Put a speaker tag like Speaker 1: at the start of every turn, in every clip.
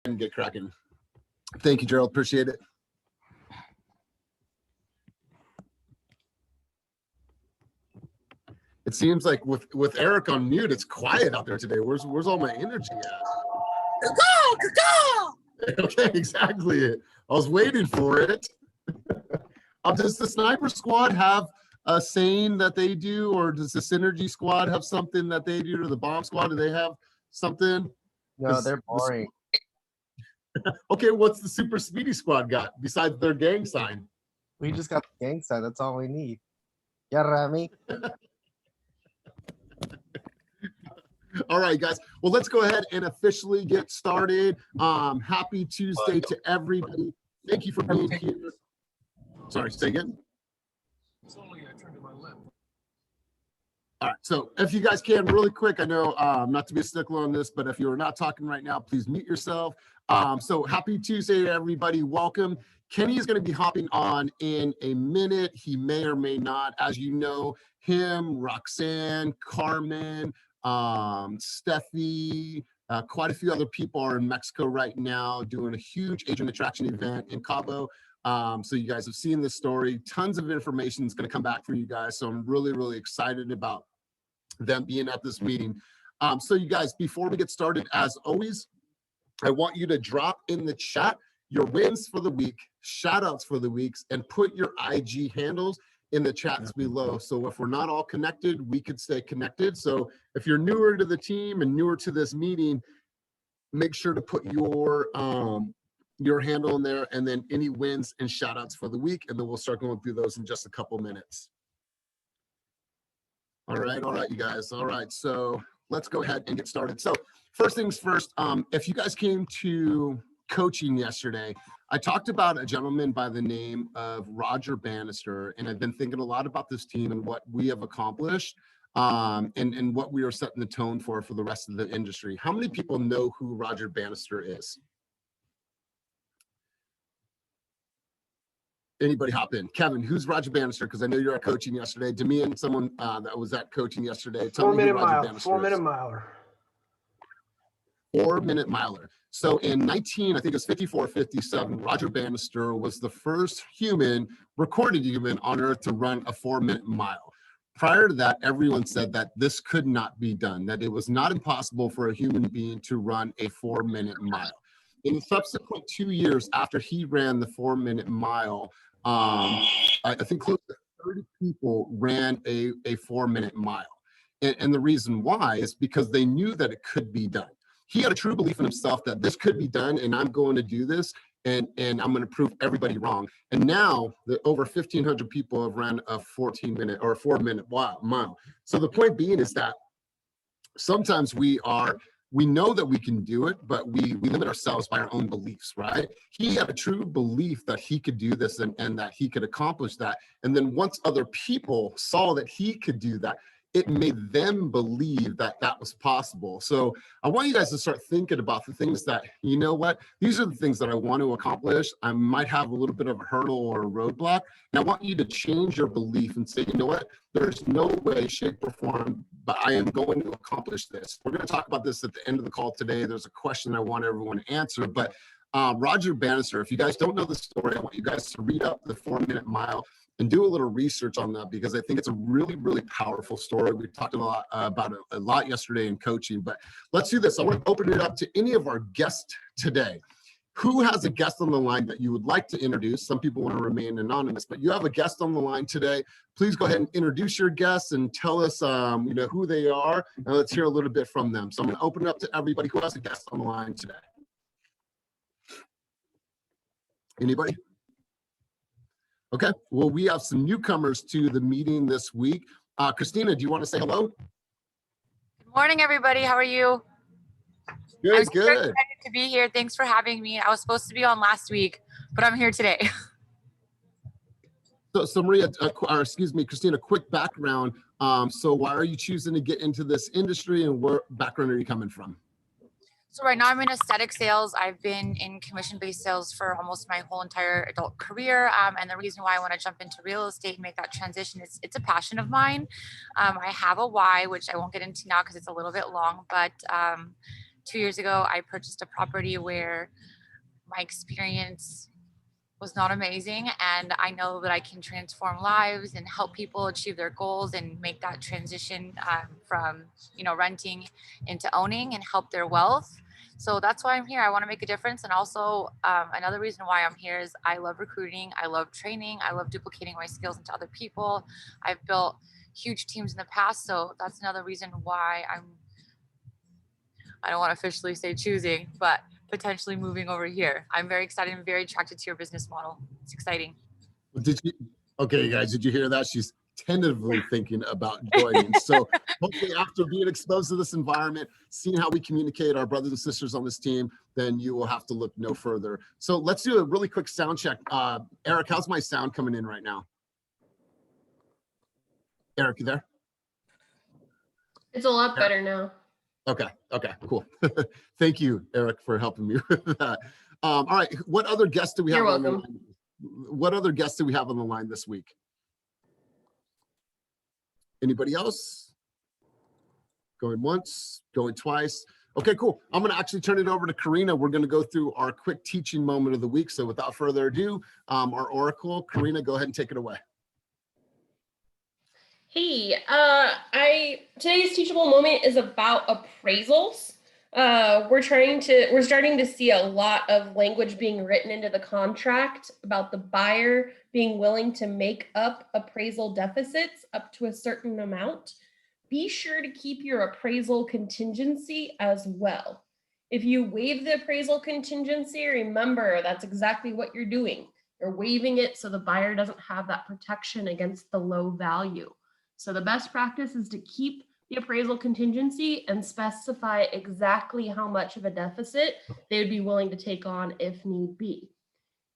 Speaker 1: and get cracking. Thank you, Gerald. Appreciate it. It seems like with Eric on mute, it's quiet out there today. Where's all my energy at? Okay, exactly. I was waiting for it. Does the sniper squad have a saying that they do, or does the synergy squad have something that they do, or the bomb squad? Do they have something?
Speaker 2: No, they're boring.
Speaker 1: Okay, what's the super speedy squad got besides their gang sign?
Speaker 2: We just got the gang sign. That's all we need. Yeah, Rami.
Speaker 1: All right, guys. Well, let's go ahead and officially get started. Happy Tuesday to everybody. Thank you for being here. Sorry, say again. It's only I turned to my left. All right, so if you guys can, really quick, I know not to be a stickler on this, but if you're not talking right now, please mute yourself. So happy Tuesday to everybody. Welcome. Kenny is going to be hopping on in a minute. He may or may not. As you know, him, Roxanne, Carmen, Steffi, quite a few other people are in Mexico right now doing a huge agent attraction event in Cabo. So you guys have seen this story. Tons of information is going to come back for you guys. So I'm really, really excited about them being at this meeting. So you guys, before we get started, as always, I want you to drop in the chat your wins for the week, shout outs for the weeks, and put your IG handles in the chats below. So if we're not all connected, we could stay connected. So if you're newer to the team and newer to this meeting, make sure to put your handle in there, and then any wins and shout outs for the week. And then we'll start going through those in just a couple minutes. All right, you guys. All right, so let's go ahead and get started. So first things first, if you guys came to coaching yesterday, I talked about a gentleman by the name of Roger Bannister, and I've been thinking a lot about this team and what we have accomplished, and what we are setting the tone for the rest of the industry. How many people know who Roger Bannister is? Anybody hop in? Kevin, who's Roger Bannister? Because I know you're at coaching yesterday. Demian, someone that was at coaching yesterday. Tell me who Roger Bannister is.
Speaker 3: 4 minute miler.
Speaker 1: 4 minute miler. So in I think it's 54, 57, Roger Bannister was the first recorded human on Earth to run a 4 minute mile. Prior to that, everyone said that this could not be done, that it was not impossible for a human being to run a 4 minute mile. In the subsequent 2 years after he ran the 4 minute mile, I think close to 30 people ran a 4 minute mile. And the reason why is because they knew that it could be done. He had a true belief in himself that this could be done, and I'm going to do this, and I'm going to prove everybody wrong. And now over 1,500 people have ran a 14 minute or a 4 minute mile. So the point being is that sometimes we know that we can do it, but we limit ourselves by our own beliefs, right? He had a true belief that he could do this and that he could accomplish that. And then once other people saw that he could do that, it made them believe that that was possible. So I want you guys to start thinking about the things that, you know what, these are the things that I want to accomplish. I might have a little bit of a hurdle or a roadblock. And I want you to change your belief and say, you know what, there's no way, shape, or form, but I am going to accomplish this. We're going to talk about this at the end of the call today. There's a question I want everyone to answer, but Roger Bannister, if you guys don't know the story, I want you guys to read up the 4 minute mile and do a little research on that, because I think it's a really, really powerful story. We talked a lot about it a lot yesterday in coaching, but let's do this. I want to open it up to any of our guests today. Who has a guest on the line that you would like to introduce? Some people want to remain anonymous, but you have a guest on the line today. Please go ahead and introduce your guests and tell us who they are, and let's hear a little bit from them. So I'm going to open it up to everybody who has a guest on the line today. Anybody? Okay, well, we have some newcomers to the meeting this week. Christina, do you want to say hello?
Speaker 4: Good morning, everybody. How are you?
Speaker 1: Good,
Speaker 4: I'm super
Speaker 1: good.
Speaker 4: excited to be here. Thanks for having me. I was supposed to be on last week, but I'm here today.
Speaker 1: So Maria, Christina, quick background. So why are you choosing to get into this industry, and where background are you coming from?
Speaker 4: So right now I'm in aesthetic sales. I've been in commission-based sales for almost my whole entire adult career. And the reason why I want to jump into real estate and make that transition is it's a passion of mine. I have a why, which I won't get into now because it's a little bit long, but 2 years ago, I purchased a property where my experience was not amazing, and I know that I can transform lives and help people achieve their goals and make that transition from renting into owning and help their wealth. So that's why I'm here. I want to make a difference. And also another reason why I'm here is I love recruiting, I love training, I love duplicating my skills into other people. I've built huge teams in the past, so that's another reason why I don't want to officially say choosing, but potentially moving over here. I'm very excited and very attracted to your business model. It's exciting.
Speaker 1: Okay, guys, did you hear that? She's tentatively thinking about joining. So hopefully after being exposed to this environment, seeing how we communicate our brothers and sisters on this team, then you will have to look no further. So let's do a really quick sound check. Eric, how's my sound coming in right now? Eric, you there?
Speaker 3: It's a lot better now.
Speaker 1: Okay, cool. Thank you, Eric, for helping me with that. All right, what other guests do we have?
Speaker 3: You're
Speaker 1: on the
Speaker 3: welcome.
Speaker 1: line? What other guests do we have on the line this week? Anybody else? Going once, going twice. Okay, cool. I'm going to actually turn it over to Karina. We're going to go through our quick teaching moment of the week. So without further ado, our oracle, Karina, go ahead and take it away.
Speaker 3: Hey, today's teachable moment is about appraisals. We're starting to see a lot of language being written into the contract about the buyer being willing to make up appraisal deficits up to a certain amount. Be sure to keep your appraisal contingency as well. If you waive the appraisal contingency, remember that's exactly what you're doing. You're waiving it so the buyer doesn't have that protection against the low value. So the best practice is to keep the appraisal contingency and specify exactly how much of a deficit they would be willing to take on if need be.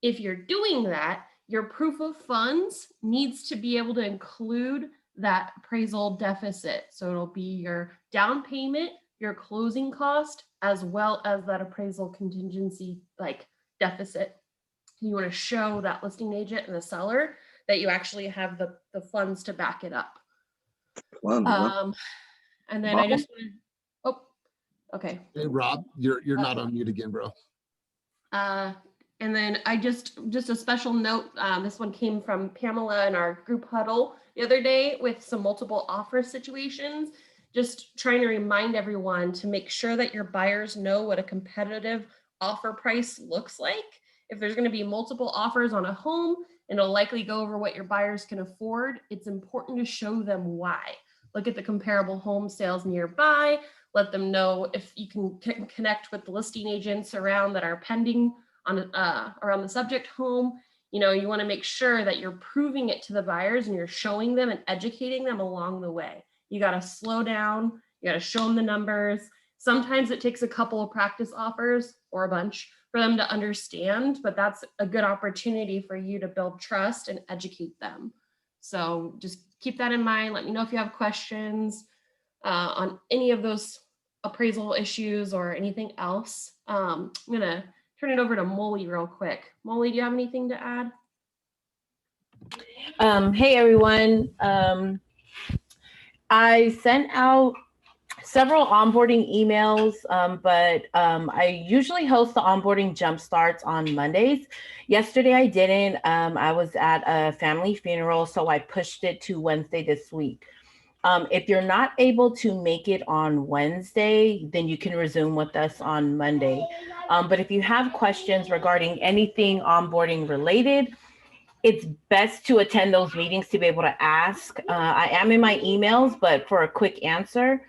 Speaker 3: If you're doing that, your proof of funds needs to be able to include that appraisal deficit. So it'll be your down payment, your closing cost, as well as that appraisal contingency deficit. You want to show that listing agent and the seller that you actually have the funds to back it up. And then I just okay.
Speaker 1: Hey, Rob, you're not on mute again, bro.
Speaker 3: And then I just a special note, this one came from Pamela in our group huddle the other day with some multiple offer situations, just trying to remind everyone to make sure that your buyers know what a competitive offer price looks like. If there's going to be multiple offers on a home and it'll likely go over what your buyers can afford, it's important to show them why. Look at the comparable home sales nearby. Let them know if you can connect with the listing agents around that are pending on around the subject home. You know, you want to make sure that you're proving it to the buyers and you're showing them and educating them along the way. You got to slow down. You got to show them the numbers. Sometimes it takes a couple of practice offers or a bunch for them to understand, but that's a good opportunity for you to build trust and educate them. So just keep that in mind. Let me know if you have questions on any of those appraisal issues or anything else. I'm gonna turn it over to Molly real quick. Molly, do you have anything to add?
Speaker 5: Hey everyone. I sent out several onboarding emails, but I usually host the onboarding jump starts on Mondays. Yesterday I didn't. I was at a family funeral, so I pushed it to Wednesday this week. If you're not able to make it on Wednesday, then you can resume with us on Monday. But if you have questions regarding anything onboarding related, it's best to attend those meetings to be able to ask. I am in my emails, but for a quick answer,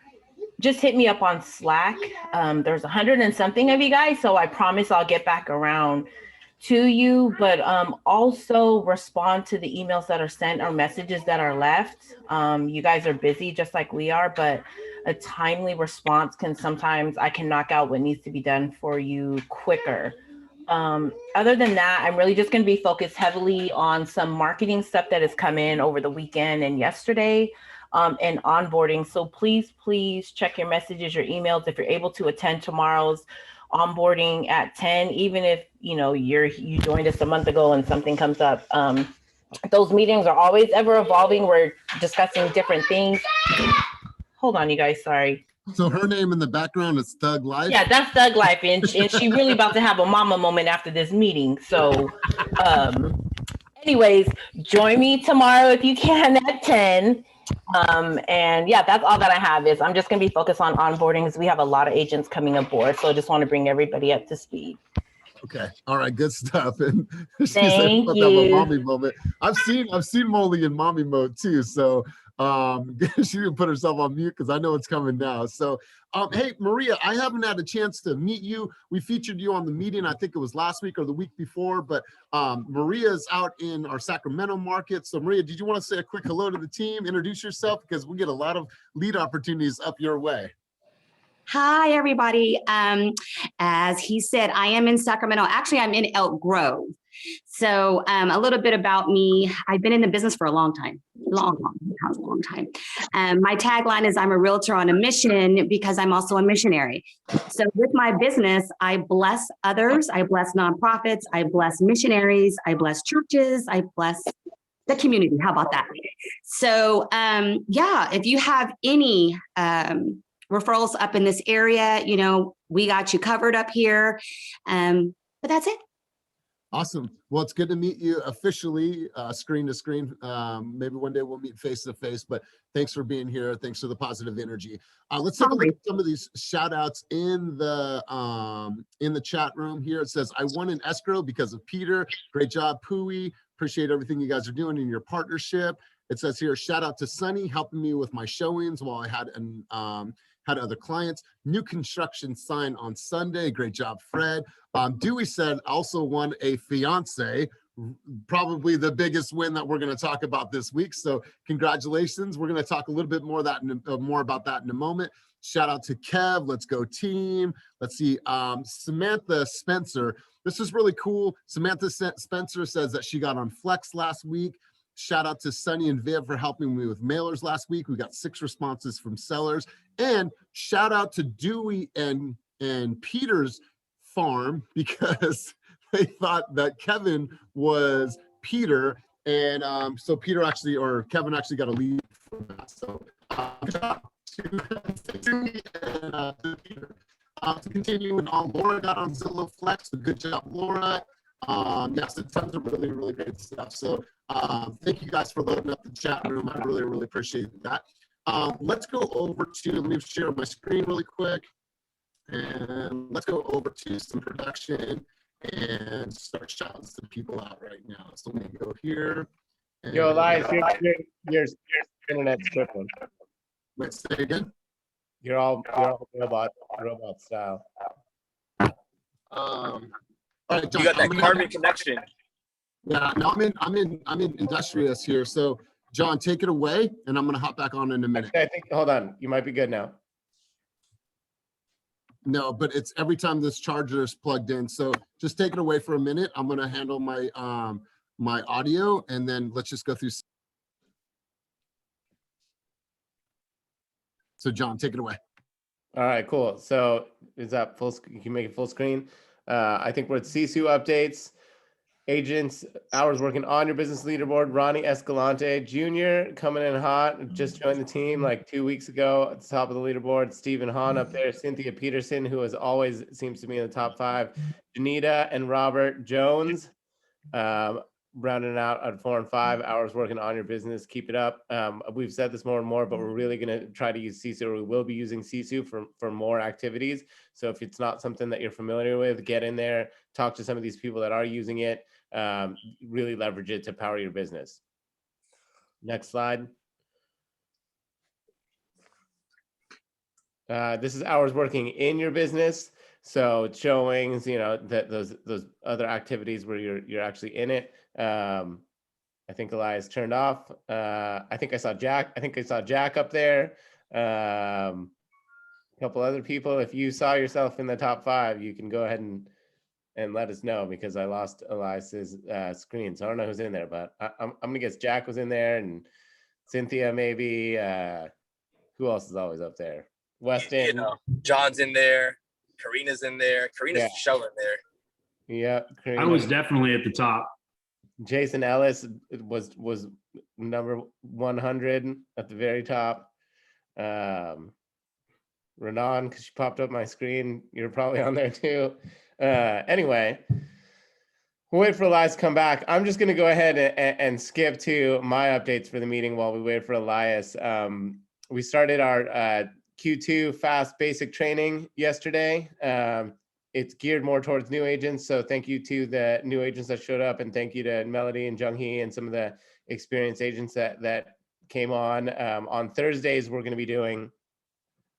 Speaker 5: just hit me up on Slack. There's 100 and something of you guys, so I promise I'll get back around to you, but also respond to the emails that are sent or messages that are left. You guys are busy just like we are, but a timely response can sometimes, I can knock out what needs to be done for you quicker. Other than that, I'm really just going to be focused heavily on some marketing stuff that has come in over the weekend and yesterday, and onboarding. So please check your messages, your emails. If you're able to attend tomorrow's onboarding at 10, even if you joined us a month ago and something comes up. Those meetings are always ever evolving. We're discussing different things. Hold on, you guys, sorry.
Speaker 1: So her name in the background is Thug Life.
Speaker 5: Yeah, that's Thug Life, and she really about to have a mama moment after this meeting. So, anyways, join me tomorrow if you can at 10. And yeah, that's all that I have. Is I'm just gonna be focused on onboarding because we have a lot of agents coming aboard. So I just want to bring everybody up to speed.
Speaker 1: Okay. All right. Good stuff. And she said
Speaker 5: Thank
Speaker 1: about to have a
Speaker 5: you.
Speaker 1: mommy moment. I've seen Molly in mommy mode too. So she didn't put herself on mute because I know it's coming now. So hey, Maria, I haven't had a chance to meet you. We featured you on the meeting. I think it was last week or the week before, but Maria's out in our Sacramento market. So Maria, did you want to say a quick hello to the team? Introduce yourself because we get a lot of lead opportunities up your way.
Speaker 6: Hi, everybody. As he said, I am in Sacramento. Actually, I'm in Elk Grove. So a little bit about me. I've been in the business for a long time, long time. My tagline is I'm a realtor on a mission because I'm also a missionary. So with my business, I bless others. I bless nonprofits. I bless missionaries. I bless churches. I bless the community. How about that? So yeah, if you have any referrals up in this area, you know, we got you covered up here. But that's it.
Speaker 1: Awesome. Well, it's good to meet you officially, screen to screen. Maybe one day we'll meet face to face, but thanks for being here. Thanks for the positive energy. Let's take a look at some of these shout outs in the chat room here. It says, I won an escrow because of Peter. Great job, Pooey. Appreciate everything you guys are doing in your partnership. It says here, shout out to Sunny, helping me with my showings while I had other clients. New construction sign on Sunday. Great job, Fred. Dewey said also won a fiance, probably the biggest win that we're going to talk about this week. So congratulations. We're going to talk a little bit more about that in a moment. Shout out to Kev. Let's go team. Let's see. Samantha Spencer. This is really cool. Samantha Spencer says that she got on Flex last week. Shout out to Sunny and Viv for helping me with mailers last week. We got 6 responses from sellers. And shout out to Dewey and Peter's farm because they thought that Kevin was Peter. And so Peter actually, or Kevin actually got a lead from that. So good job to Dewey and to Peter. To continue on, Laura got on Zillow Flex. So good job, Laura. Yes, it's tons of really, really great stuff. So thank you guys for loading up the chat room. I really, really appreciate that. Let's go over to, let me share my screen really quick. And let's go over to some production and start shouting some people out right now. So let me go here.
Speaker 2: Yo, Elias, your internet's tripping.
Speaker 1: Wait, say again.
Speaker 2: You're all robot style.
Speaker 1: All right, John,
Speaker 7: You got that carbon connection.
Speaker 1: Yeah, no, I'm in industrious here. So John, take it away, and I'm gonna hop back on in a minute.
Speaker 2: I think, hold on, you might be good now.
Speaker 1: No, but it's every time this charger is plugged in. So just take it away for a minute. I'm gonna handle my my audio, and then let's just go through. So John, take it away.
Speaker 2: All right, cool. So is that full? You can make it full screen. I think we're at CSU updates. Agents, hours working on your business leaderboard. Ronnie Escalante Jr. coming in hot. Just joined the team like 2 weeks ago at the top of the leaderboard. Stephen Hahn up there. Cynthia Peterson, who is always seems to be in the top 5. Janita and Robert Jones. Rounding out at 4 and 5 hours working on your business. Keep it up. We've said this more and more, but we're really going to try to use Sisu, or we will be using Sisu for more activities. So if it's not something that you're familiar with, get in there, talk to some of these people that are using it, really leverage it to power your business. Next slide. This is hours working in your business. So it's showings, you know, that those other activities where you're actually in it. I think Elias turned off. I think I saw Jack up there. A couple other people. If you saw yourself in the top 5, you can go ahead and let us know, because I lost Elias's screen. So I don't know who's in there, but I'm gonna guess Jack was in there, and Cynthia maybe. Who else is always up there? Weston.
Speaker 7: You know, John's in there. Karina's in there. Karina's
Speaker 2: Yeah.
Speaker 7: for sure in there.
Speaker 2: Yeah,
Speaker 8: I was definitely at the top.
Speaker 2: Jason Ellis was number 100 at the very top. Renan, because she popped up my screen. You're probably on there too. Anyway, we'll wait for Elias to come back. I'm just going to go ahead and skip to my updates for the meeting while we wait for Elias. We started our Q2 fast basic training yesterday. It's geared more towards new agents. So thank you to the new agents that showed up, and thank you to Melody and Jung-hee and some of the experienced agents that came on. On Thursdays, we're going to be doing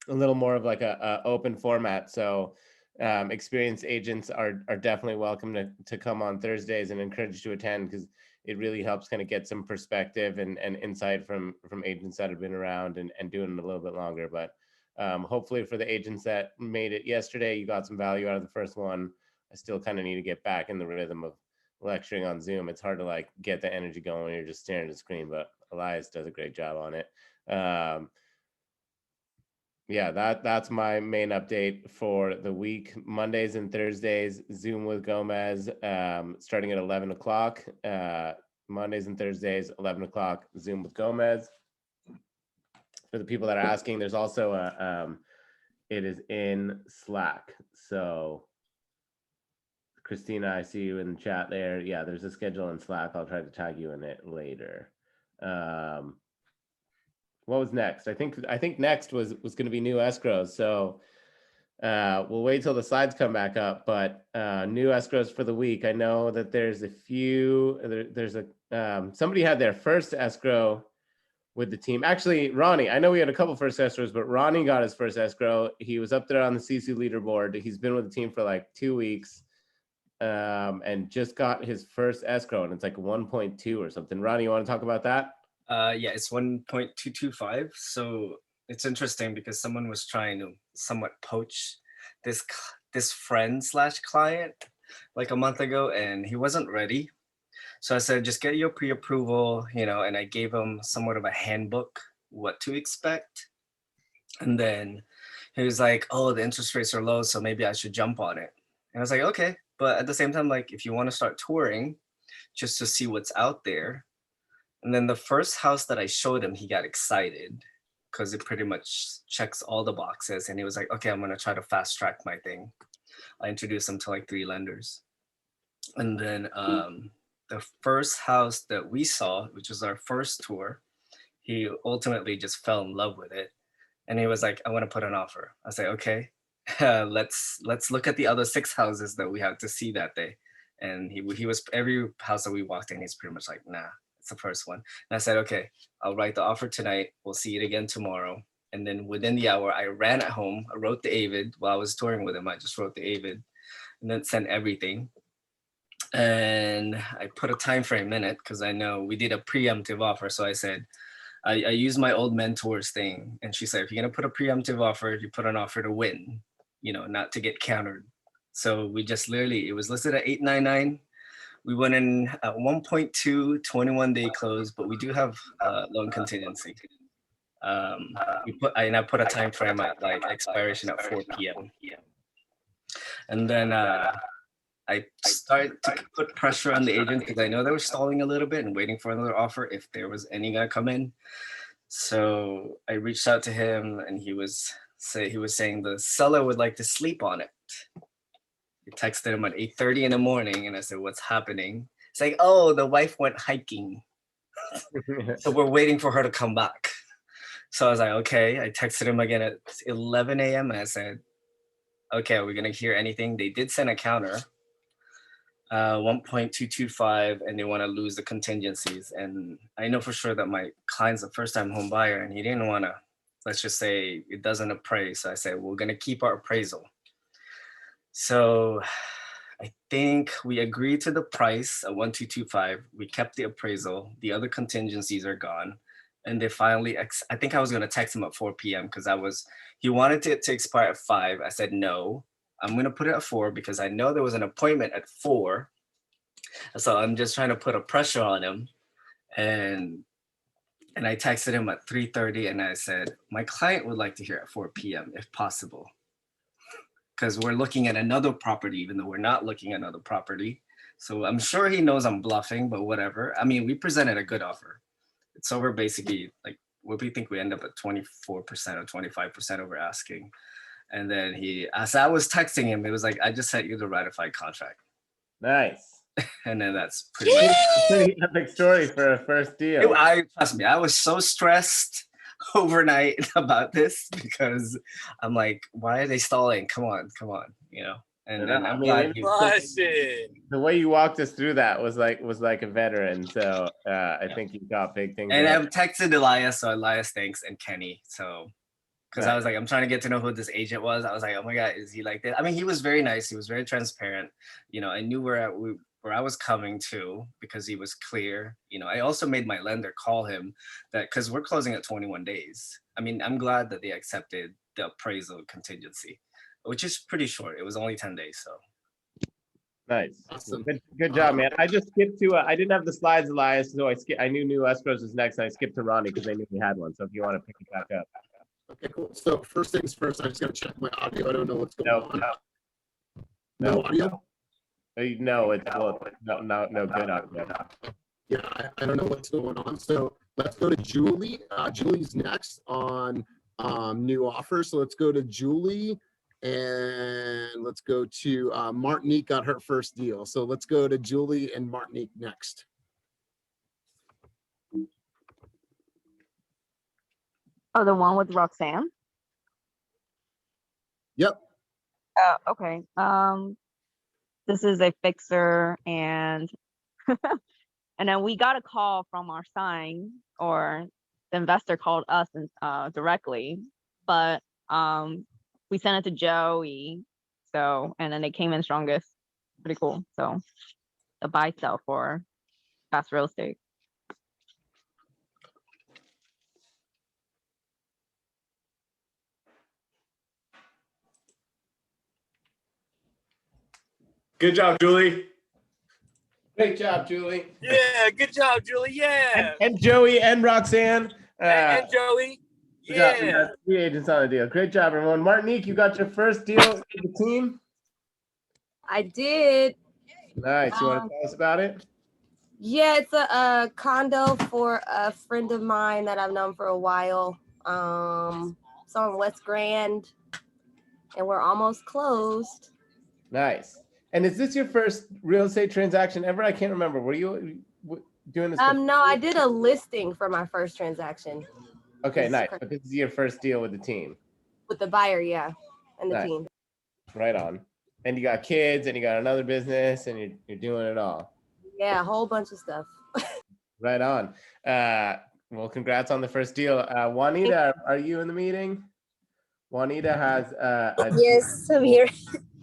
Speaker 2: a little more of like a open format. So experienced agents are definitely welcome to come on Thursdays, and encouraged to attend, because it really helps kind of get some perspective and insight from agents that have been around and doing it a little bit longer. But hopefully for the agents that made it yesterday, you got some value out of the first one. I still kind of need to get back in the rhythm of lecturing on Zoom. It's hard to like get the energy going when you're just staring at the screen, but Elias does a great job on it. Yeah, that's my main update for the week. Mondays and Thursdays, Zoom with Gomez, starting at 11 o'clock. Mondays and Thursdays, 11 o'clock, Zoom with Gomez. For the people that are asking, there's also it is in Slack. So Christina, I see you in the chat there. Yeah, there's a schedule in Slack. I'll try to tag you in it later. What was next? I think next was going to be new escrows. So we'll wait till the slides come back up. But new escrows for the week. I know that there's a few. There's a somebody had their first escrow with the team. Actually, Ronnie. I know we had a couple first escrows, but Ronnie got his first escrow. He was up there on the CC leaderboard. He's been with the team for like 2 weeks, and just got his first escrow, and it's like 1.2 or something. Ronnie, you want to talk about that?
Speaker 9: Yeah, it's 1.225. So it's interesting because someone was trying to somewhat poach this friend / client like a month ago, and he wasn't ready. So I said, just get your pre-approval, and I gave him somewhat of a handbook, what to expect. And then he was like, oh, the interest rates are low, so maybe I should jump on it. And I was like, okay. But at the same time, like, if you want to start touring just to see what's out there. And then the first house that I showed him, he got excited because it pretty much checks all the boxes. And he was like, okay, I'm going to try to fast track my thing. I introduced him to like 3 lenders. And then the first house that we saw, which was our first tour, he ultimately just fell in love with it. And he was like, I want to put an offer. I said, okay, let's look at the other 6 houses that we had to see that day. And he was, every house that we walked in, he's pretty much like, nah, it's the first one. And I said, okay, I'll write the offer tonight. We'll see it again tomorrow. And then within the hour, I ran at home. I wrote the AVID while I was touring with him. I just wrote the AVID and then sent everything. And I put a time frame in it because I know we did a preemptive offer. So I said, I used my old mentor's thing. And she said, if you're going to put a preemptive offer, you put an offer to win, not to get countered. So we just literally, it was listed at 899. We went in at 1.2, 21-day close, but we do have loan contingency. I put a time frame at like expiration at 4 p.m. And then I started to put pressure on the agent because I know they were stalling a little bit and waiting for another offer if there was any gonna come in. So I reached out to him, and he was saying the seller would like to sleep on it. I texted him at 8:30 in the morning, and I said, what's happening? It's like, oh, the wife went hiking. So we're waiting for her to come back. So I was like, okay. I texted him again at 11 a.m. and I said, okay, are we gonna hear anything? They did send a counter, 1.225, and they want to lose the contingencies. And I know for sure that my client's a first-time home buyer, and he didn't want to, let's just say it doesn't appraise. So I said, we're gonna keep our appraisal. So I think we agreed to the price at 1.225. We kept the appraisal. The other contingencies are gone. And they finally, I think I was going to text him at 4 p.m. because he wanted it to expire at 5. I said, no, I'm going to put it at 4 because I know there was an appointment at 4. So I'm just trying to put a pressure on him. And I texted him at 3:30 and I said, my client would like to hear at 4 p.m. if possible. Because we're looking at another property, even though we're not looking at another property. So I'm sure he knows I'm bluffing, but whatever. I mean, we presented a good offer. It's over basically like we think we end up at 24% or 25% over asking. And then as I was texting him, it was like, I just sent you the ratified contract.
Speaker 2: Nice.
Speaker 9: And then that's pretty much
Speaker 2: Pretty epic story for a first deal.
Speaker 9: Trust me, I was so stressed overnight about this because I'm like, why are they stalling? Come on, you know. And then I'm glad
Speaker 2: the way you walked us through that was like a veteran. So I think you got big things.
Speaker 9: And I've texted Elias, so Elias thanks, and Kenny. So because I was like, I'm trying to get to know who this agent was. I was like, oh my God, is he like this? I mean, he was very nice. He was very transparent. You know, I knew where I was coming to because he was clear. You know, I also made my lender call him that because we're closing at 21 days. I mean, I'm glad that they accepted the appraisal contingency, which is pretty short. It was only 10 days. So
Speaker 2: nice.
Speaker 1: Awesome.
Speaker 2: Good job, man. I just skipped to, I didn't have the slides, Elias, so I knew new escrows was next, and I skipped to Ronnie because I knew he had one. So if you want to pick it back up.
Speaker 1: Okay, cool. So first things first, I just gotta check my audio. I don't know what's going on. No audio?
Speaker 2: No, it's no good audio.
Speaker 1: Yeah, I don't know what's going on. So let's go to Julie. Julie's next on new offers. So let's go to Julie, and let's go to Martinique got her first deal. So let's go to Julie and Martinique next.
Speaker 10: Oh, the one with Roxanne?
Speaker 1: Yep.
Speaker 10: Okay. This is a fixer, and and then we got a call from our sign, or the investor called us directly, but we sent it to Joey. So, and then they came in strongest. Pretty cool. So a buy sell for fast real estate.
Speaker 8: Good job, Julie.
Speaker 2: Great job, Julie.
Speaker 7: Yeah, good job, Julie. Yeah.
Speaker 2: And Joey and Roxanne.
Speaker 7: And Joey.
Speaker 2: We
Speaker 7: Yeah.
Speaker 2: got 3 agents on the deal. Great job, everyone. Martinique, you got your first deal with the team.
Speaker 11: I did.
Speaker 2: Nice. You want to tell us about it?
Speaker 11: Yeah, it's a condo for a friend of mine that I've known for a while. It's on West Grand, and we're almost closed.
Speaker 2: Nice. And is this your first real estate transaction ever? I can't remember. Were you doing this?
Speaker 11: No, I did a listing for my first transaction.
Speaker 2: Okay, nice. But this is your first deal with the team.
Speaker 11: With the buyer, yeah, and the team.
Speaker 2: Right on. And you got kids, and you got another business, and you're doing it all.
Speaker 11: Yeah, a whole bunch of stuff.
Speaker 2: Right on. Well, congrats on the first deal. Juanita, are you in the meeting? Juanita has
Speaker 12: yes, I'm here.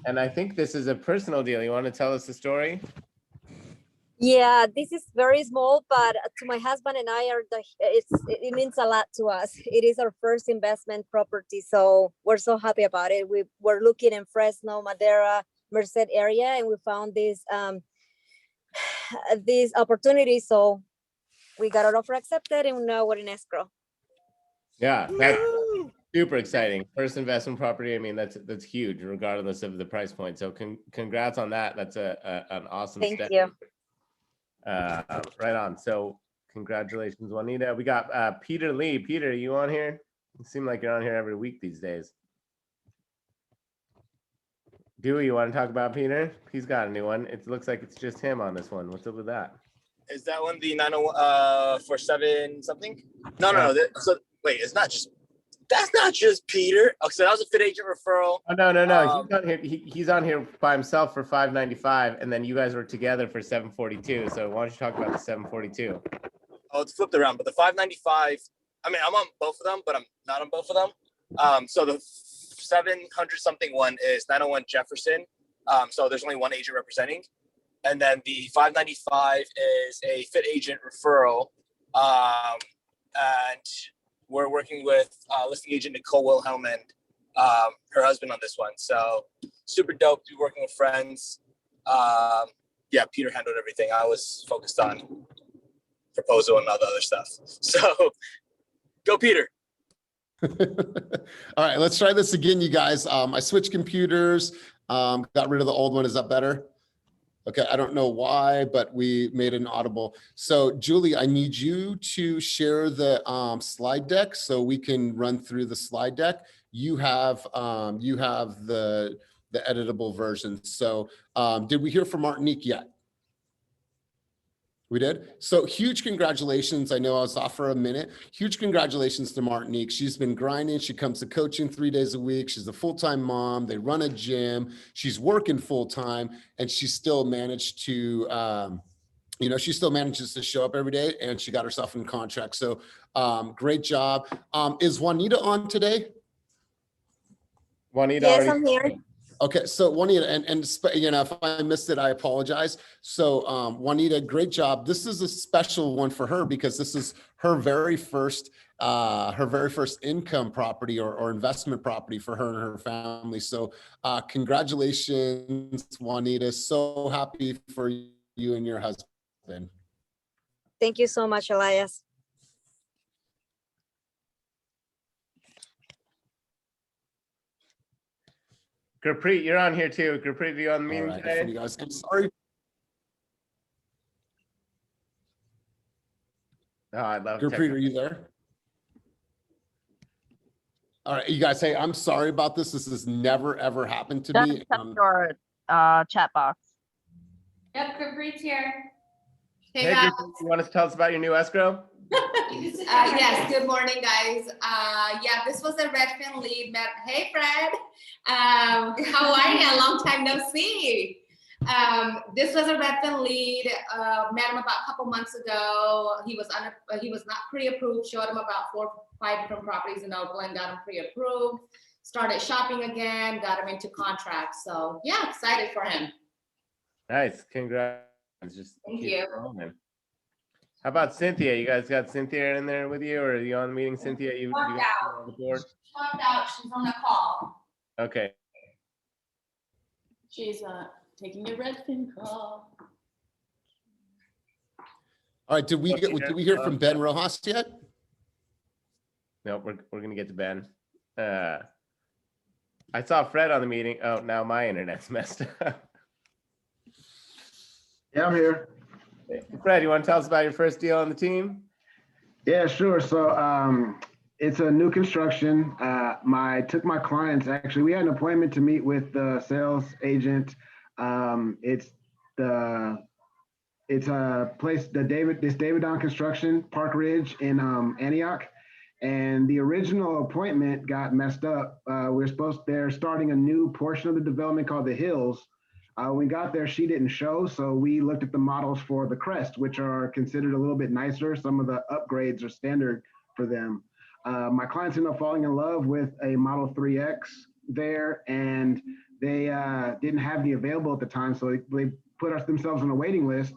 Speaker 2: And I think this is a personal deal. You want to tell us the story?
Speaker 12: Yeah, this is very small, but to my husband and I, it means a lot to us. It is our first investment property, so we're so happy about it. We were looking in Fresno, Madera, Merced area, and we found this opportunity. So we got our offer accepted, and now we're in escrow.
Speaker 2: Yeah, that's super exciting. First investment property. I mean, that's huge, regardless of the price point. So congrats on that. That's an awesome
Speaker 12: Thank
Speaker 2: step.
Speaker 12: you.
Speaker 2: Right on. So congratulations, Juanita. We got Peter Lee. Peter, are you on here? You seem like you're on here every week these days. Dewey, you want to talk about Peter? He's got a new one. It looks like it's just him on this one. What's up with that?
Speaker 7: Is that one the 947 something? No. So wait, it's not just. That's not just Peter. Oh, so that was a fit agent referral.
Speaker 2: Oh, no. He's on here. He's on here by himself for 595, and then you guys were together for 742. So why don't you talk about the 742?
Speaker 7: Oh, it's flipped around, but the 595. I mean, I'm on both of them, but I'm not on both of them. So the 700 something one is 901 Jefferson. So there's only one agent representing, and then the 595 is a fit agent referral, and we're working with listing agent Nicole Wilhelm and her husband on this one. So super dope to be working with friends. Yeah, Peter handled everything. I was focused on proposal and all the other stuff. So go, Peter.
Speaker 1: All right, let's try this again, you guys. I switched computers, got rid of the old one. Is that better? Okay, I don't know why, but we made an audible. So Julie, I need you to share the slide deck so we can run through the slide deck. You have the editable version. So did we hear from Martinique yet? We did. So huge congratulations. I know I was off for a minute. Huge congratulations to Martinique. She's been grinding. She comes to coaching 3 days a week. She's a full-time mom. They run a gym. She's working full-time, and she still managed to, she still manages to show up every day, and she got herself in contract. So great job. Is Juanita on today?
Speaker 2: Juanita
Speaker 11: Yes,
Speaker 2: already.
Speaker 11: I'm here.
Speaker 1: Okay, so Juanita, and if I missed it, I apologize. So Juanita, great job. This is a special one for her because this is her very first income property or investment property for her and her family. So congratulations, Juanita. So happy for you and your husband.
Speaker 12: Thank you so much, Elias.
Speaker 2: Gurpreet, you're on here too. Gurpreet, are you on the meeting
Speaker 1: All right,
Speaker 2: today?
Speaker 1: you guys, I'm sorry.
Speaker 2: Oh, I love
Speaker 1: Gurpreet, are you there? All right, you guys, hey, I'm sorry about this. This has never, ever happened to me.
Speaker 10: Check your chat box.
Speaker 13: Yep, Gurpreet's here. Hey,
Speaker 2: Hey,
Speaker 13: guys.
Speaker 2: Gurpreet, you want to tell us about your new escrow?
Speaker 13: Yes, good morning, guys. Yeah, this was a Redfin lead. Hey, Fred. How are you? Long time no see. This was a Redfin lead. Met him about a couple months ago. He was not pre-approved. Showed him about 4 or 5 different properties in Oakland. Got him pre-approved. Started shopping again. Got him into contract. So yeah, excited for him.
Speaker 2: Nice, congrats. Just
Speaker 13: Thank
Speaker 2: keep
Speaker 13: you.
Speaker 2: rolling. How about Cynthia? You guys got Cynthia in there with you, or are you on the meeting, Cynthia? You
Speaker 13: Walked
Speaker 2: guys
Speaker 13: out.
Speaker 2: on the board?
Speaker 13: Walked out. She's on the call.
Speaker 2: Okay.
Speaker 13: She's taking a Redfin call.
Speaker 1: All right, did we hear from Ben Rojas yet?
Speaker 2: No, we're gonna get to Ben. I saw Fred on the meeting. Oh, now my internet's messed up.
Speaker 14: Yeah, I'm here.
Speaker 2: Fred, you want to tell us about your first deal on the team?
Speaker 14: Yeah, sure. So it's a new construction. Took my clients, actually, we had an appointment to meet with the sales agent. It's a place, this David on Construction, Park Ridge in Antioch. And the original appointment got messed up. They're starting a new portion of the development called the Hills. When we got there, she didn't show, so we looked at the models for the Crest, which are considered a little bit nicer. Some of the upgrades are standard for them. My clients ended up falling in love with a Model 3X there, and they didn't have the available at the time, so they put themselves on a waiting list.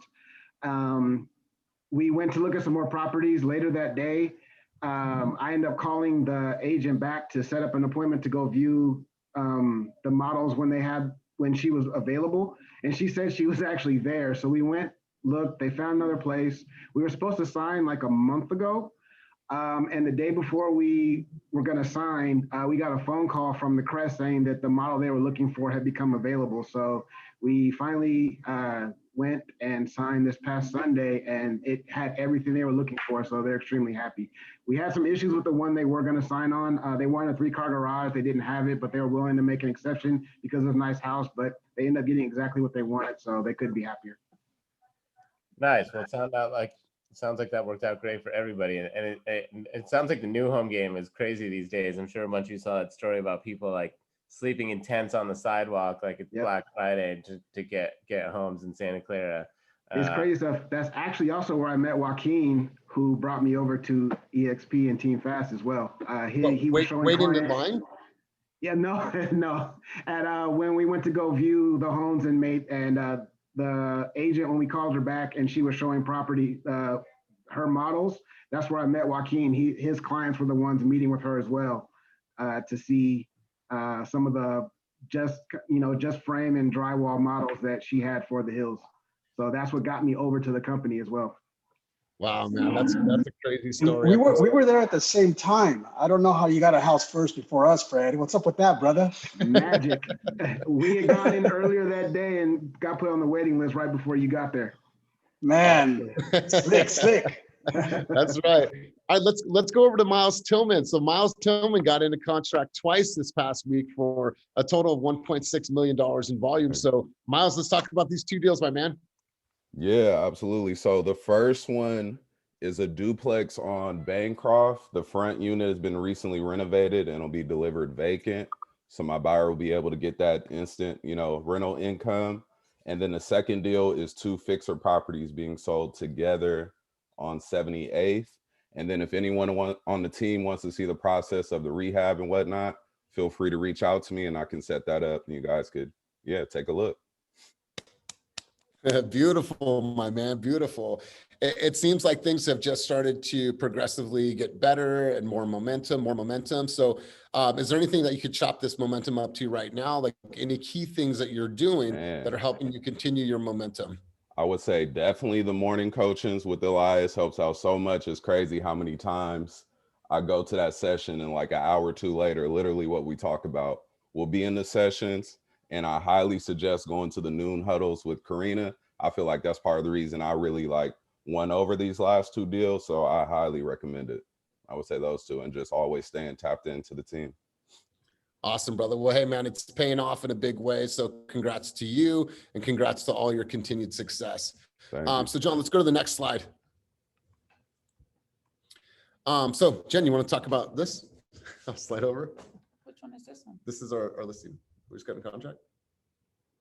Speaker 14: We went to look at some more properties later that day. I ended up calling the agent back to set up an appointment to go view the models when she was available, and she said she was actually there. So we went, looked, they found another place. We were supposed to sign like a month ago. And the day before we were gonna sign, we got a phone call from the Crest saying that the model they were looking for had become available. So we finally went and signed this past Sunday, and it had everything they were looking for. So they're extremely happy. We had some issues with the one they were gonna sign on. They wanted a 3-car garage. They didn't have it, but they were willing to make an exception because of a nice house, but they ended up getting exactly what they wanted. So they couldn't be happier.
Speaker 2: Nice. Well, it sounds like that worked out great for everybody, and it sounds like the new home game is crazy these days. I'm sure a bunch of you saw that story about people like sleeping in tents on the sidewalk like it's Black Friday to get homes in Santa Clara.
Speaker 14: It's crazy stuff. That's actually also where I met Joaquin, who brought me over to EXP and Team Fast as well. He was showing
Speaker 1: waiting in
Speaker 14: clients.
Speaker 1: line?
Speaker 14: Yeah, no. When we went to go view the homes and the agent, when we called her back and she was showing property, her models, that's where I met Joaquin. His clients were the ones meeting with her as well to see some of the just frame and drywall models that she had for the Hills. So that's what got me over to the company as well.
Speaker 1: Wow, man, that's a crazy story.
Speaker 15: We were there at the same time. I don't know how you got a house first before us, Fred. What's up with that, brother?
Speaker 14: Magic. We had gone in earlier that day and got put on the waiting list right before you got there.
Speaker 15: Man, slick.
Speaker 1: That's right. All right, let's go over to Miles Tillman. So Miles Tillman got into contract twice this past week for a total of $1.6 million in volume. So Miles, let's talk about these two deals, my man.
Speaker 16: Yeah, absolutely. So the first one is a duplex on Bancroft. The front unit has been recently renovated and will be delivered vacant. So my buyer will be able to get that instant, rental income. And then the second deal is two fixer properties being sold together on 78th. And then if anyone on the team wants to see the process of the rehab and whatnot, feel free to reach out to me and I can set that up and you guys could, take a look.
Speaker 1: Beautiful, my man, beautiful. It seems like things have just started to progressively get better and more momentum. So is there anything that you could chop this momentum up to right now? Like any key things that you're doing that are helping you continue your momentum?
Speaker 16: I would say definitely the morning coachings with Elias helps out so much. It's crazy how many times I go to that session and like an hour or two later, literally what we talk about will be in the sessions. And I highly suggest going to the noon huddles with Karina. I feel like that's part of the reason I really won over these last two deals. So I highly recommend it. I would say those two and just always staying tapped into the team.
Speaker 1: Awesome, brother. Well, hey, man, it's paying off in a big way. So congrats to you and congrats to all your continued success. So John, let's go to the next slide. So Jen, you want to talk about this? I'll slide over.
Speaker 17: Which one is this one?
Speaker 1: This is our listing. We just got in contract.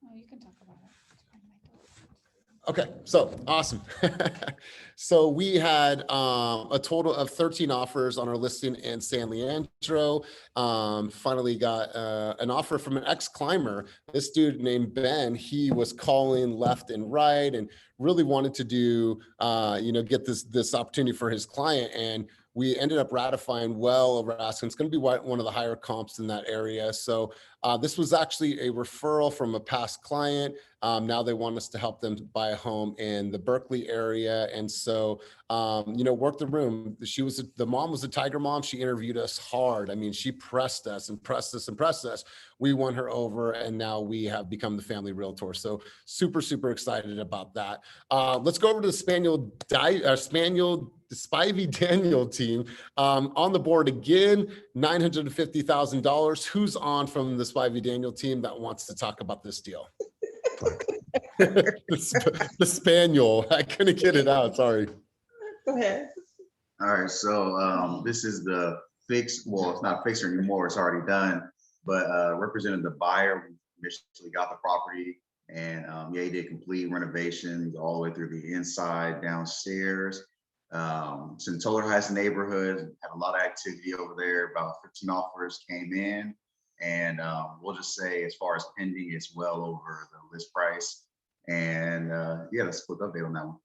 Speaker 17: Oh, you can talk about it.
Speaker 1: Okay, so awesome. So we had a total of 13 offers on our listing in San Leandro. Finally got an offer from an ex-climber. This dude named Ben, he was calling left and right and really wanted to do, get this opportunity for his client. And we ended up ratifying well over asking. It's going to be one of the higher comps in that area. So this was actually a referral from a past client. Now they want us to help them buy a home in the Berkeley area. And so, work the room. The mom was a Tiger mom. She interviewed us hard. I mean, she pressed us. We won her over and now we have become the family realtor. So super, super excited about that. Let's go over to the Spivey Daniel team on the board again, $950,000. Who's on from the Spivey Daniel team that wants to talk about this deal? the Spaniel. I couldn't get it out. Sorry.
Speaker 18: Go ahead. All right. So this is the fix. Well, it's not fixed anymore. It's already done. But represented the buyer who initially got the property, and he did complete renovations all the way through the inside, downstairs. It's in Toller Heights neighborhood. Had a lot of activity over there. About 15 offers came in, and we'll just say as far as pending, it's well over the list price. And that's a quick update on that one.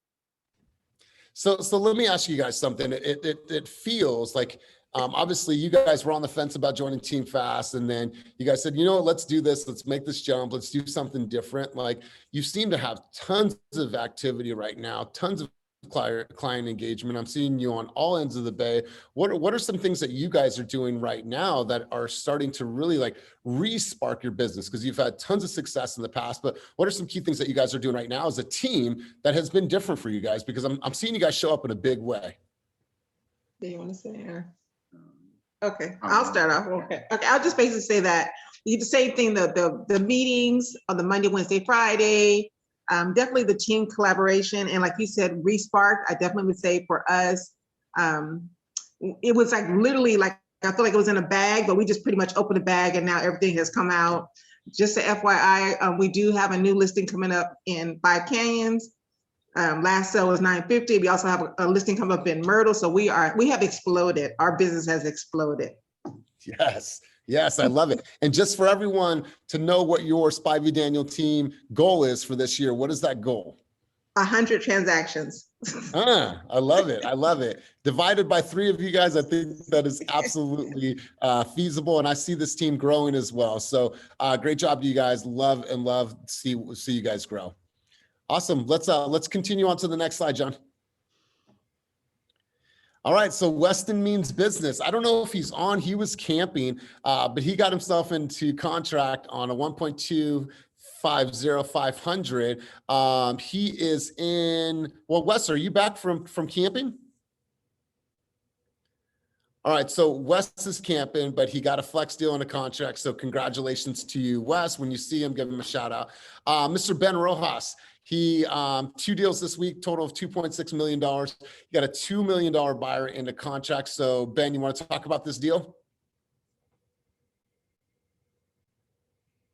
Speaker 1: So let me ask you guys something. It feels like obviously you guys were on the fence about joining Team Fast, and then you guys said, let's do this. Let's make this jump. Let's do something different. Like you seem to have tons of activity right now, tons of client engagement. I'm seeing you on all ends of the bay. What are some things that you guys are doing right now that are starting to really re-spark your business? Because you've had tons of success in the past, but what are some key things that you guys are doing right now as a team that has been different for you guys? Because I'm seeing you guys show up in a big way.
Speaker 19: Do you want to say here? Okay, I'll start off. Okay, I'll just basically say that you the same thing. The meetings on the Monday, Wednesday, Friday. Definitely the team collaboration, and like you said, re-spark. I definitely would say for us, it was literally I feel like it was in a bag, but we just pretty much opened the bag, and now everything has come out. Just a FYI, we do have a new listing coming up in 5 Canyons. Last sale was $950. We also have a listing coming up in Myrtle, so we have exploded. Our business has exploded.
Speaker 1: Yes, I love it. And just for everyone to know what your Spivey Daniel team goal is for this year, what is that goal?
Speaker 19: 100 transactions.
Speaker 1: I love it. Divided by 3 of you guys, I think that is absolutely feasible. And I see this team growing as well. So great job to you guys. Love see you guys grow. Awesome. Let's continue on to the next slide, John. All right, so Weston means business. I don't know if he's on. He was camping, but he got himself into contract on a 1.250 he is in. Well, Wes, are you back from camping? All right, so Wes is camping, but he got a flex deal on a contract. So congratulations to you, Wes. When you see him, give him a shout out. Mr. Ben Rojas, he 2 deals this week, total of $2.6 million. He got a $2 million buyer into contract. So Ben, you want to talk about this deal?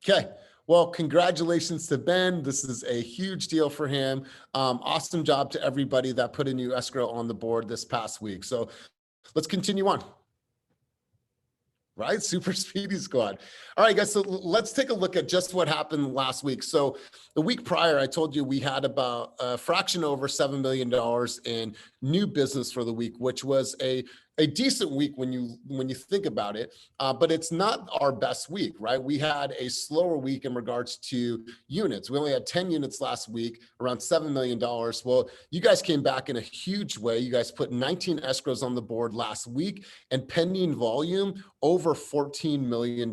Speaker 1: Okay. Well, congratulations to Ben. This is a huge deal for him. Awesome job to everybody that put a new escrow on the board this past week. So let's continue on. Right? Super speedy squad. All right, guys. So let's take a look at just what happened last week. So the week prior, I told you we had about a fraction over $7 million in new business for the week, which was a decent week when you think about it, but it's not our best week, right? We had a slower week in regards to units. We only had 10 units last week, around $7 million. Well, you guys came back in a huge way. You guys put 19 escrows on the board last week and pending volume over $14 million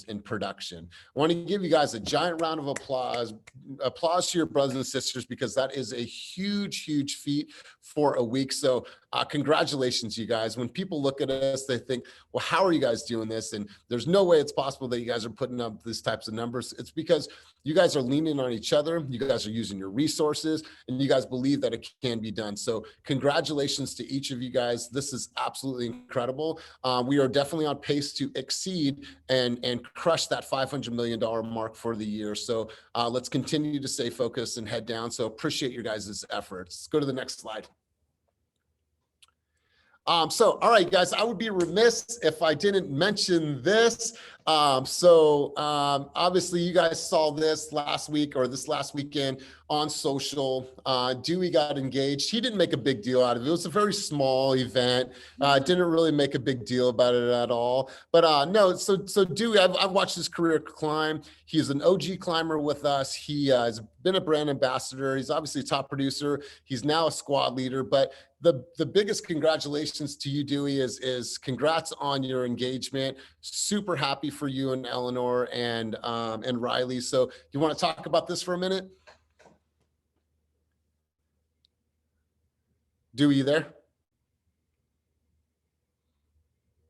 Speaker 1: in production. I want to give you guys a giant round of applause. Applause to your brothers and sisters, because that is a huge, huge feat for a week. So congratulations, you guys. When people look at us, they think, well, how are you guys doing this? And there's no way it's possible that you guys are putting up these types of numbers. It's because you guys are leaning on each other. You guys are using your resources, and you guys believe that it can be done. So congratulations to each of you guys. This is absolutely incredible. We are definitely on pace to exceed and crush that $500 million mark for the year. So let's continue to stay focused and head down. So appreciate your guys' efforts. Let's go to the next slide. All right, guys, I would be remiss if I didn't mention this. Obviously you guys saw this last week or this last weekend on social. Dewey got engaged. He didn't make a big deal out of it. It was a very small event. Didn't really make a big deal about it at all. But no, so Dewey, I've watched his career climb. He's an OG climber with us. He has been a brand ambassador. He's obviously a top producer. He's now a squad leader. But the biggest congratulations to you, Dewey, is congrats on your engagement. Super happy for you and Eleanor and Riley. So you want to talk about this for a minute? Dewey, you there?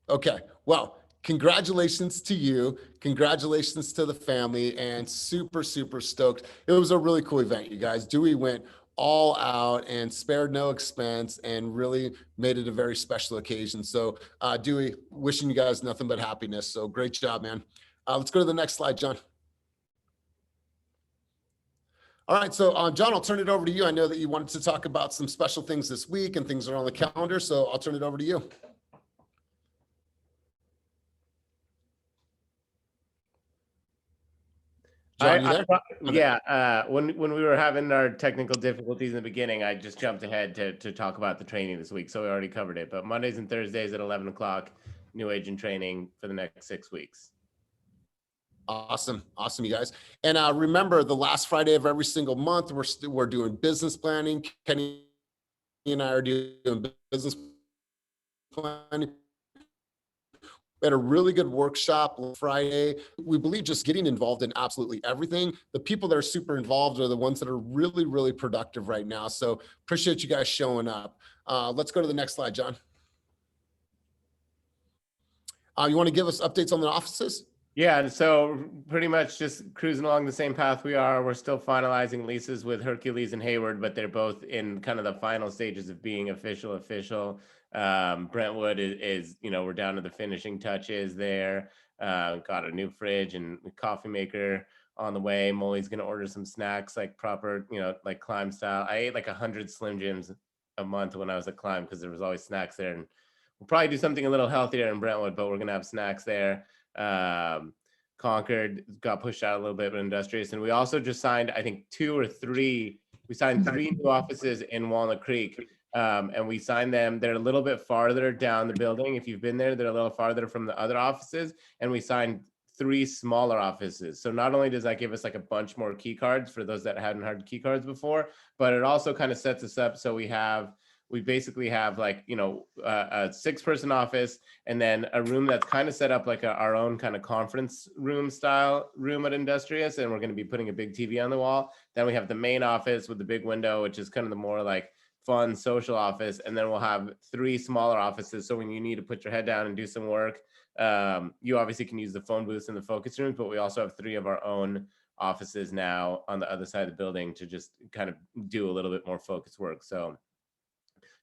Speaker 1: Okay, well, congratulations to you. Congratulations to the family, and super, super stoked. It was a really cool event, you guys. Dewey went all out and spared no expense and really made it a very special occasion. So Dewey, wishing you guys nothing but happiness. So great job, man. Let's go to the next slide, John. All right, so John, I'll turn it over to you. I know that you wanted to talk about some special things this week and things are on the calendar, so I'll turn it over to you. John, you there?
Speaker 2: When we were having our technical difficulties in the beginning, I just jumped ahead to talk about the training this week, so we already covered it. But Mondays and Thursdays at 11 o'clock, new agent training for the next 6 weeks.
Speaker 1: Awesome, you guys. And remember, the last Friday of every single month, we're doing business planning. Kenny and I are doing business planning. We had a really good workshop Friday. We believe just getting involved in absolutely everything. The people that are super involved are the ones that are really, really productive right now. So appreciate you guys showing up. Let's go to the next slide, John. You want to give us updates on the offices?
Speaker 2: Yeah, and so pretty much just cruising along the same path we are. We're still finalizing leases with Hercules and Hayward, but they're both in kind of the final stages of being official. Brentwood is, we're down to the finishing touches there. Got a new fridge and coffee maker on the way. Molly's going to order some snacks, like proper, like Climb style. I ate like 100 Slim Jims a month when I was at Climb because there was always snacks there. And we'll probably do something a little healthier in Brentwood, but we're going to have snacks there. Concord got pushed out a little bit, but Industrious. And we also just signed, I think, 2 or 3. We signed 3 new offices in Walnut Creek. And we signed them. They're a little bit farther down the building. If you've been there, they're a little farther from the other offices. And we signed 3 smaller offices. So not only does that give us like a bunch more key cards for those that hadn't had key cards before, but it also kind of sets us up so we have we basically have like, you know, a 6-person office and then a room that's kind of set up like our own kind of conference room style room at Industrious. And we're going to be putting a big TV on the wall. Then we have the main office with the big window, which is kind of the more like fun social office. And then we'll have 3 smaller offices. So when you need to put your head down and do some work, you obviously can use the phone booths in the focus rooms, but we also have 3 of our own offices now on the other side of the building to just kind of do a little bit more focused work. So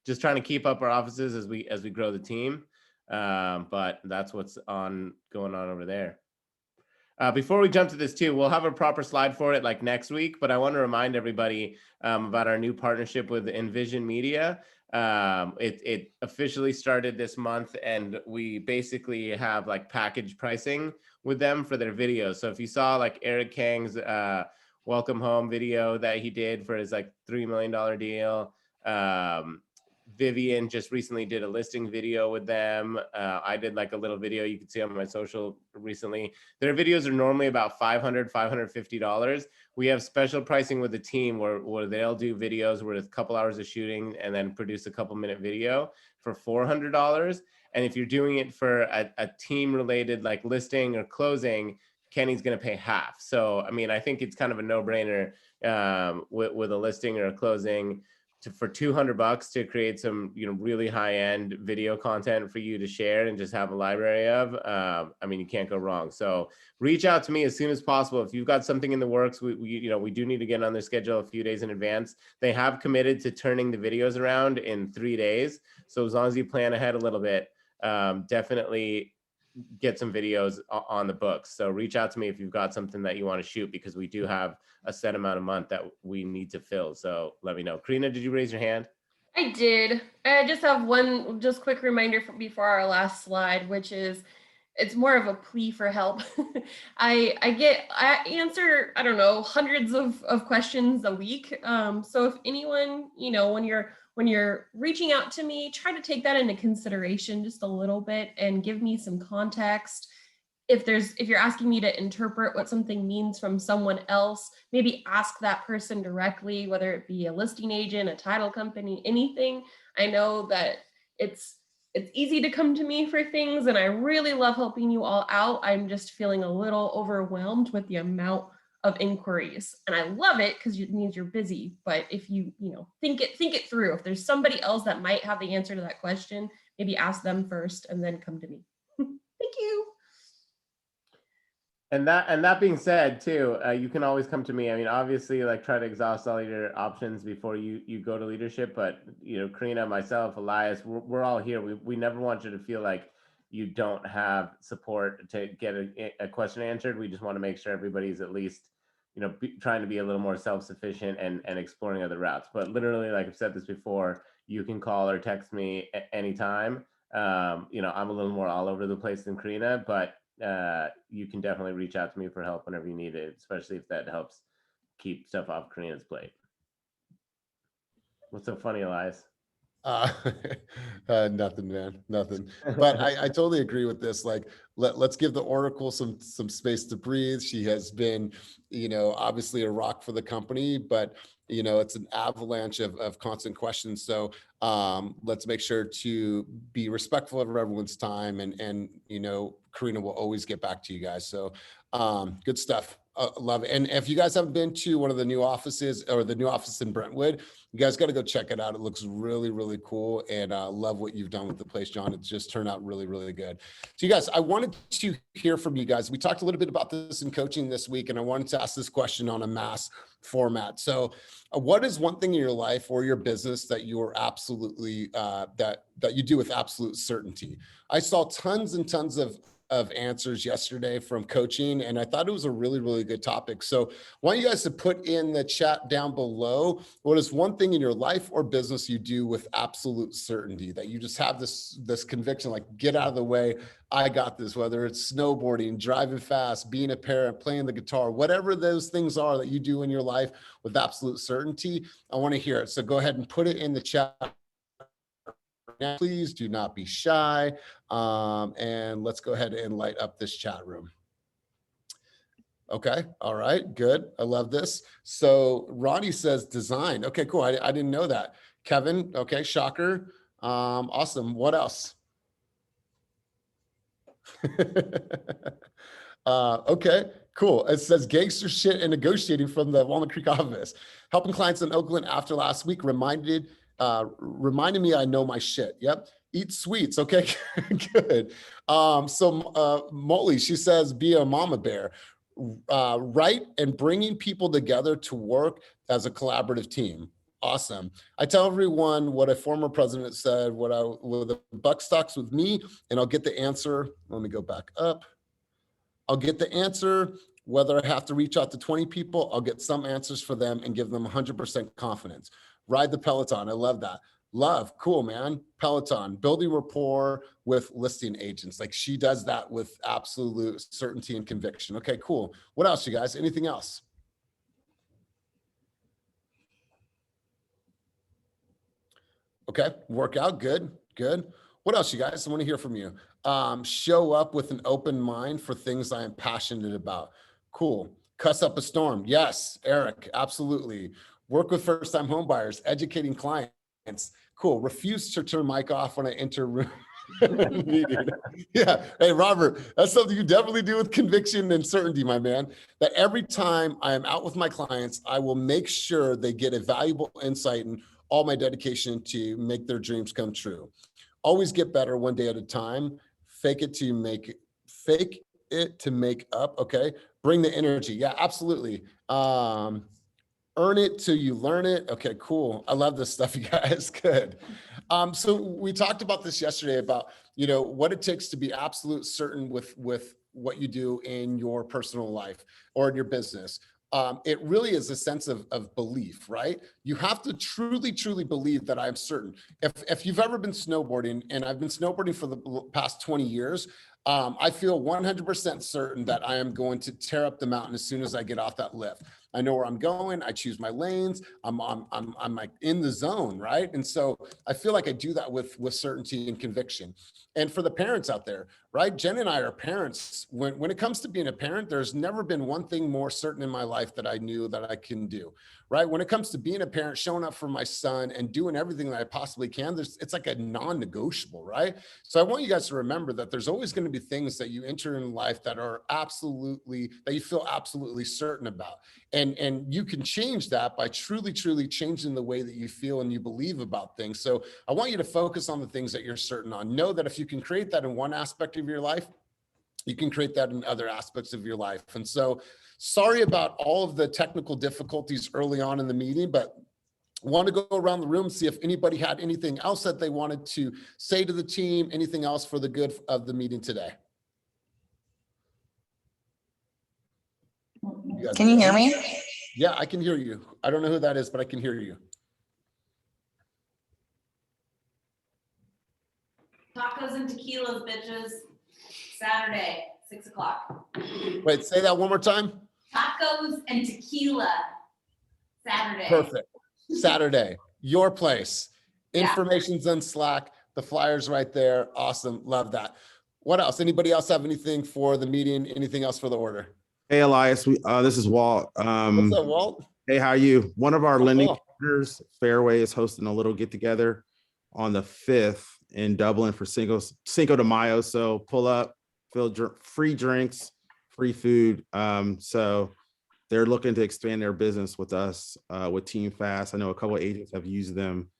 Speaker 2: just trying to keep up our offices as we grow the team. But that's what's going on over there. Before we jump to this too, we'll have a proper slide for it like next week, but I want to remind everybody about our new partnership with Envision Media. It officially started this month, and we basically have like package pricing with them for their videos. So if you saw like Eric Kang's welcome home video that he did for his like $3 million deal, Vivian just recently did a listing video with them. I did like a little video you can see on my social recently. Their videos are normally about $500, $550. We have special pricing with the team where they'll do videos where it's a couple hours of shooting and then produce a couple minute video for $400. And if you're doing it for a team related like listing or closing, Kenny's going to pay half. So, I mean, I think it's kind of a no brainer with a listing or a closing for $200 to create some, you know, really high end video content for you to share and just have a library of. I mean, you can't go wrong. So reach out to me as soon as possible. If you've got something in the works, we do need to get on their schedule a few days in advance. They have committed to turning the videos around in 3 days. So as long as you plan ahead a little bit, definitely get some videos on the books. So reach out to me if you've got something that you want to shoot, because we do have a set amount of month that we need to fill. So let me know. Karina, did you raise your hand?
Speaker 3: I did. I just have one just quick reminder before our last slide, which is it's more of a plea for help. I answer, I don't know, hundreds of questions a week. So if anyone, you know, when you're reaching out to me, try to take that into consideration just a little bit and give me some context. If you're asking me to interpret what something means from someone else, maybe ask that person directly, whether it be a listing agent, a title company, anything. I know that it's easy to come to me for things, and I really love helping you all out. I'm just feeling a little overwhelmed with the amount of inquiries, and I love it because it means you're busy. But if you think it through, if there's somebody else that might have the answer to that question, maybe ask them first and then come to me. Thank you.
Speaker 2: And that being said too, you can always come to me. I mean, obviously, like try to exhaust all your options before you go to leadership. But you know, Karina, myself, Elias, we're all here. We never want you to feel like you don't have support to get a question answered. We just want to make sure everybody's at least, you know, trying to be a little more self-sufficient and exploring other routes. But literally, like I've said this before, you can call or text me anytime. You know, I'm a little more all over the place than Karina, but you can definitely reach out to me for help whenever you need it, especially if that helps keep stuff off Karina's plate. What's so funny, Elias?
Speaker 1: Nothing, man, nothing. But I totally agree with this. Like, let's give the Oracle some space to breathe. She has been, you know, obviously a rock for the company, but you know, it's an avalanche of constant questions. So let's make sure to be respectful of everyone's time, and you know, Karina will always get back to you guys. So good stuff. Love it. And if you guys haven't been to one of the new offices or the new office in Brentwood, you guys got to go check it out. It looks really, really cool. And love what you've done with the place, John. It's just turned out really, really good. So you guys, I wanted to hear from you guys. We talked a little bit about this in coaching this week, and I wanted to ask this question on a mass format. So what is one thing in your life or your business that you are absolutely, that you do with absolute certainty? I saw tons and tons of answers yesterday from coaching, and I thought it was a really, really good topic. So I want you guys to put in the chat down below, what is one thing in your life or business you do with absolute certainty, that you just have this conviction, like, get out of the way, I got this, whether it's snowboarding, driving fast, being a parent, playing the guitar, whatever those things are that you do in your life with absolute certainty, I want to hear it. So go ahead and put it in the chat. Please do not be shy. And let's go ahead and light up this chat room. Okay. All right. Good. I love this. So Ronnie says design. Okay, cool. I didn't know that. Kevin, okay, shocker. Awesome. What else? Okay, cool. It says gangster shit and negotiating from the Walnut Creek office. Helping clients in Oakland after last week reminded me I know my shit. Yep. Eat sweets. Okay, good. Molly, she says, be a mama bear. Right, and bringing people together to work as a collaborative team. Awesome. I tell everyone what a former president said, what the buck stops with me, and I'll get the answer. Let me go back up. I'll get the answer, whether I have to reach out to 20 people, I'll get some answers for them and give them 100% confidence. Ride the Peloton. I love that. Love, cool, man. Peloton, building rapport with listing agents. Like she does that with absolute certainty and conviction. Okay, cool. What else, you guys? Anything else? Okay, workout, good, good. What else, you guys? I want to hear from you. Show up with an open mind for things I am passionate about. Cool. Cuss up a storm. Yes, Eric, absolutely. Work with first-time home buyers, educating clients. Cool. Refuse to turn mic off when I enter room. Meeting. Yeah. Hey, Robert, that's something you definitely do with conviction and certainty, my man. That every time I am out with my clients, I will make sure they get a valuable insight and all my dedication to make their dreams come true. Always get better one day at a time. Fake it to make up. Okay. Bring the energy. Yeah, absolutely. Earn it till you learn it. Okay, cool. I love this stuff, you guys. Good. So we talked about this yesterday about, what it takes to be absolute certain with what you do in your personal life or in your business. It really is a sense of belief, right? You have to truly, truly believe that I'm certain. If you've ever been snowboarding, and I've been snowboarding for the past 20 years, I feel 100% certain that I am going to tear up the mountain as soon as I get off that lift. I know where I'm going. I choose my lanes. I'm like in the zone, right? And so I feel like I do that with certainty and conviction. And for the parents out there, right? Jen and I are parents. When it comes to being a parent, there's never been one thing more certain in my life that I knew that I can do, right? When it comes to being a parent, showing up for my son and doing everything that I possibly can, it's like a non-negotiable, right? So I want you guys to remember that there's always going to be things that you enter in life that you feel absolutely certain about. And you can change that by truly, truly changing the way that you feel and you believe about things. So I want you to focus on the things that you're certain on. Know that if you can create that in one aspect of your life, you can create that in other aspects of your life. And so sorry about all of the technical difficulties early on in the meeting, but I want to go around the room, see if anybody had anything else that they wanted to say to the team, anything else for the good of the meeting today.
Speaker 20: Can you hear me?
Speaker 1: Yeah, I can hear you. I don't know who that is, but I can hear you.
Speaker 21: Tacos and tequilas, bitches. Saturday, 6 o'clock.
Speaker 1: Wait, say that one more time.
Speaker 21: Tacos and tequila. Saturday.
Speaker 1: Perfect. Saturday, your place.
Speaker 21: Yeah.
Speaker 1: Information's on Slack. The flyer's right there. Awesome. Love that. What else? Anybody else have anything for the meeting? Anything else for the order?
Speaker 22: Hey, Elias, this is Walt.
Speaker 1: What's up, Walt?
Speaker 22: Hey, how are you? One of our lending
Speaker 1: cool.
Speaker 22: partners, Fairway, is hosting a little get-together on the 5th in Dublin for Cinco de Mayo. So pull up, free drinks, free food. So they're looking to expand their business with us with Team Fast. I know a couple of agents have used them,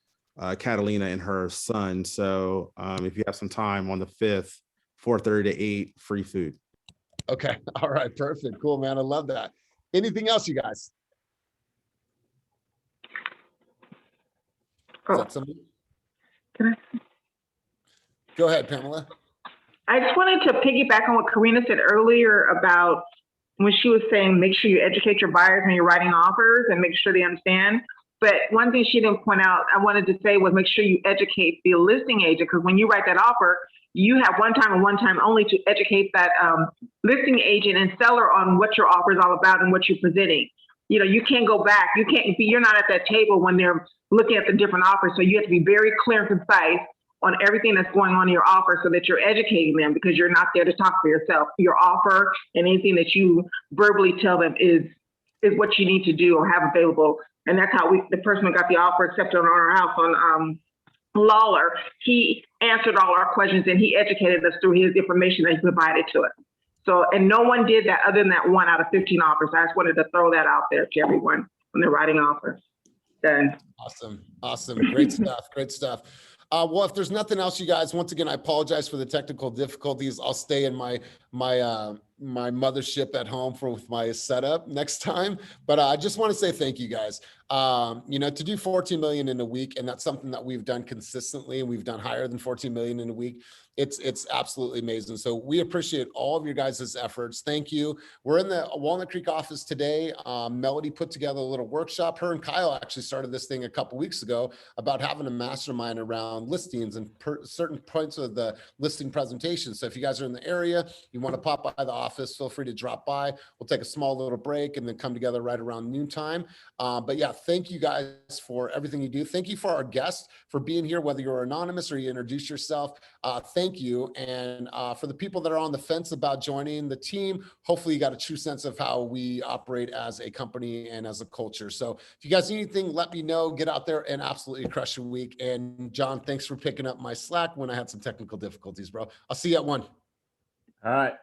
Speaker 22: Catalina and her son. So if you have some time on the 5th, 4:30 to 8, free food.
Speaker 1: Okay. All right. Perfect. Cool, man. I love that. Anything else, you guys? Is that somebody?
Speaker 23: Can I?
Speaker 1: Go ahead, Pamela.
Speaker 23: I just wanted to piggyback on what Karina said earlier about when she was saying, make sure you educate your buyers when you're writing offers and make sure they understand. But one thing she didn't point out, I wanted to say was make sure you educate the listing agent, because when you write that offer, you have one time and one time only to educate that listing agent and seller on what your offer is all about and what you're presenting. You can't go back. You're not at that table when they're looking at the different offers. So you have to be very clear and concise on everything that's going on in your offer so that you're educating them, because you're not there to talk for yourself. Your offer and anything that you verbally tell them is what you need to do or have available And that's how the person who got the offer accepted on our house on Lawler, he answered all our questions and he educated us through his information that he provided to us. So, and no one did that other than that 1 out of 15 offers. I just wanted to throw that out there to everyone when they're writing offers. Done.
Speaker 1: Awesome. Awesome. Great stuff. Great stuff. Well, if there's nothing else, you guys, once again, I apologize for the technical difficulties. I'll stay in my mothership at home with my setup next time. But I just want to say thank you guys. You know, to do 14 million in a week, and that's something that we've done consistently, and we've done higher than 14 million in a week. It's absolutely amazing. So we appreciate all of your guys' efforts. Thank you. We're in the Walnut Creek office today. Melody put together a little workshop. Her and Kyle actually started this thing a couple weeks ago about having a mastermind around listings and certain points of the listing presentation. So if you guys are in the area, you want to pop by the office, feel free to drop by. We'll take a small little break and then come together right around noontime. But yeah, thank you guys for everything you do. Thank you for our guests for being here, whether you're anonymous or you introduce yourself. Thank you. And for the people that are on the fence about joining the team, hopefully you got a true sense of how we operate as a company and as a culture. So if you guys need anything, let me know. Get out there and absolutely crush your week. And John, thanks for picking up my slack when I had some technical difficulties, bro. I'll see you at 1.
Speaker 2: All right.